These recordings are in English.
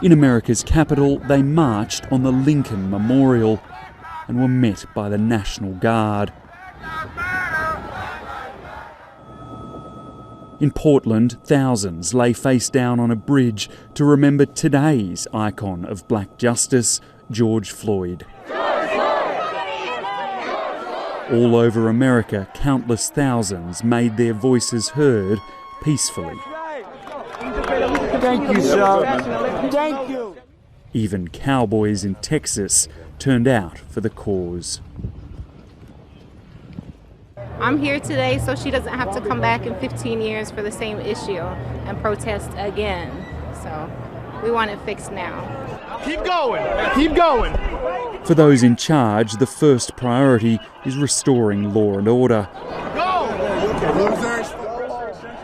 In America's capital, they marched on the Lincoln Memorial and were met by the National Guard. In Portland, thousands lay face down on a bridge to remember today's icon of black justice, George Floyd. All over America, countless thousands made their voices heard peacefully. Thank you, sir. Thank you. Even cowboys in Texas turned out for the cause. I'm here today so she doesn't have to come back in 15 years for the same issue and protest again. So we want it fixed now. Keep going. Keep going. For those in charge, the first priority is restoring law and order.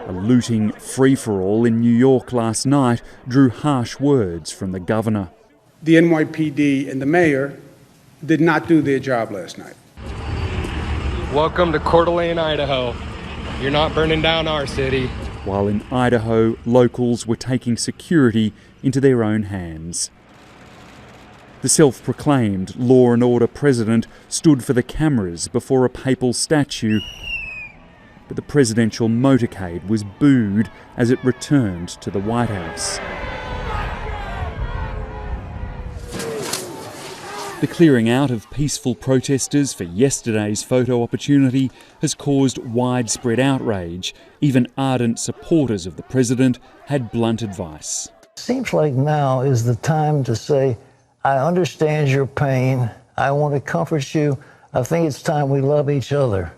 A looting free-for-all in New York last night drew harsh words from the governor. The NYPD and the mayor did not do their job last night. Welcome to Coeur d'Alene, Idaho. You're not burning down our city. While in Idaho, locals were taking security into their own hands. The self-proclaimed law and order president stood for the cameras before a papal statue, but the presidential motorcade was booed as it returned to the White House. The clearing out of peaceful protesters for yesterday's photo opportunity has caused widespread outrage. Even ardent supporters of the president had blunt advice. Seems like now is the time to say, I understand your pain. I want to comfort you. I think it's time we love each other.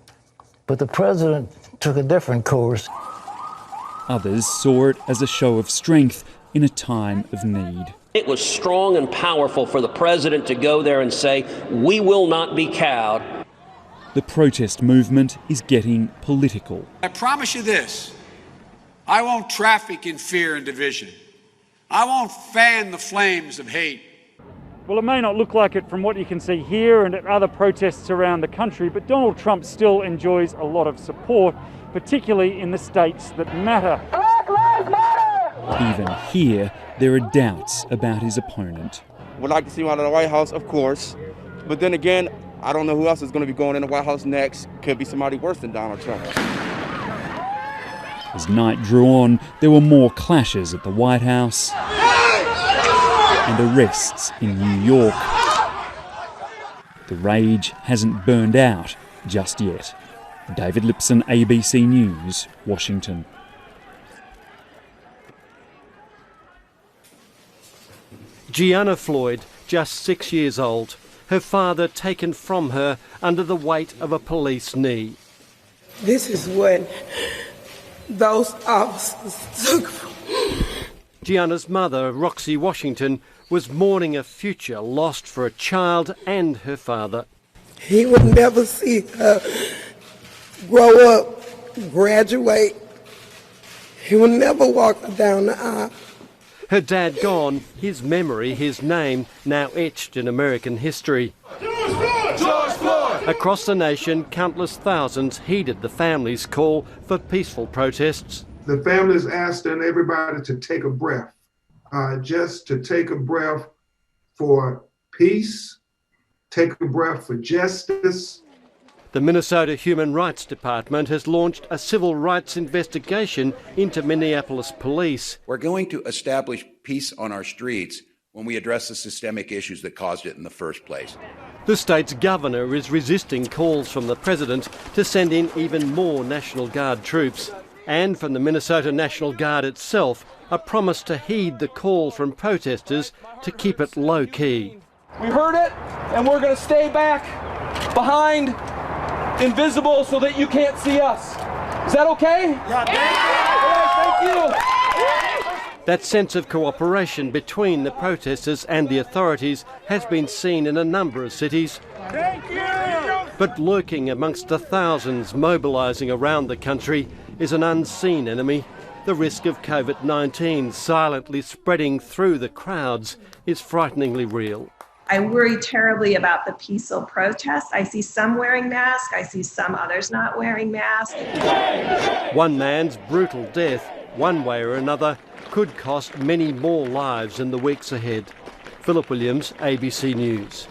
But the president took a different course. Others saw it as a show of strength in a time of need. It was strong and powerful for the president to go there and say, we will not be cowed. The protest movement is getting political. I promise you this, I won't traffic in fear and division. I won't fan the flames of hate. Well, it may not look like it from what you can see here and at other protests around the country, but Donald Trump still enjoys a lot of support, particularly in the states that matter. Black Lives Matter! Even here, there are doubts about his opponent. Would like to see him out of the White House, of course. But then again, I don't know who else is going to be going in the White House next. Could be somebody worse than Donald Trump. As night drew on, there were more clashes at the White House and arrests in New York. The rage hasn't burned out just yet. David Lipson, ABC News, Washington. Gianna Floyd, just 6 years old, her father taken from her under the weight of a police knee. This is what those officers took from me. Gianna's mother, Roxy Washington, was mourning a future lost for a child and her father. He would never see her grow up, graduate. He would never walk her down the aisle. Her dad gone, his memory, his name, now etched in American history. George Floyd! George Floyd! Across the nation, countless thousands heeded the family's call for peaceful protests. The families asked everybody to take a breath, just to take a breath for peace, take a breath for justice. The Minnesota Human Rights Department has launched a civil rights investigation into Minneapolis police. We're going to establish peace on our streets when we address the systemic issues that caused it in the first place. The state's governor is resisting calls from the president to send in even more National Guard troops. And from the Minnesota National Guard itself, a promise to heed the call from protesters to keep it low-key. We heard it, and we're going to stay back behind, invisible, so that you can't see us. Is that okay? Yeah. All right, thank you. That sense of cooperation between the protesters and the authorities has been seen in a number of cities. Thank you. But lurking amongst the thousands mobilising around the country is an unseen enemy. The risk of COVID-19 silently spreading through the crowds is frighteningly real. I worry terribly about the peaceful protests. I see some wearing masks. I see some others not wearing masks. One man's brutal death, one way or another, could cost many more lives in the weeks ahead. Philip Williams, ABC News.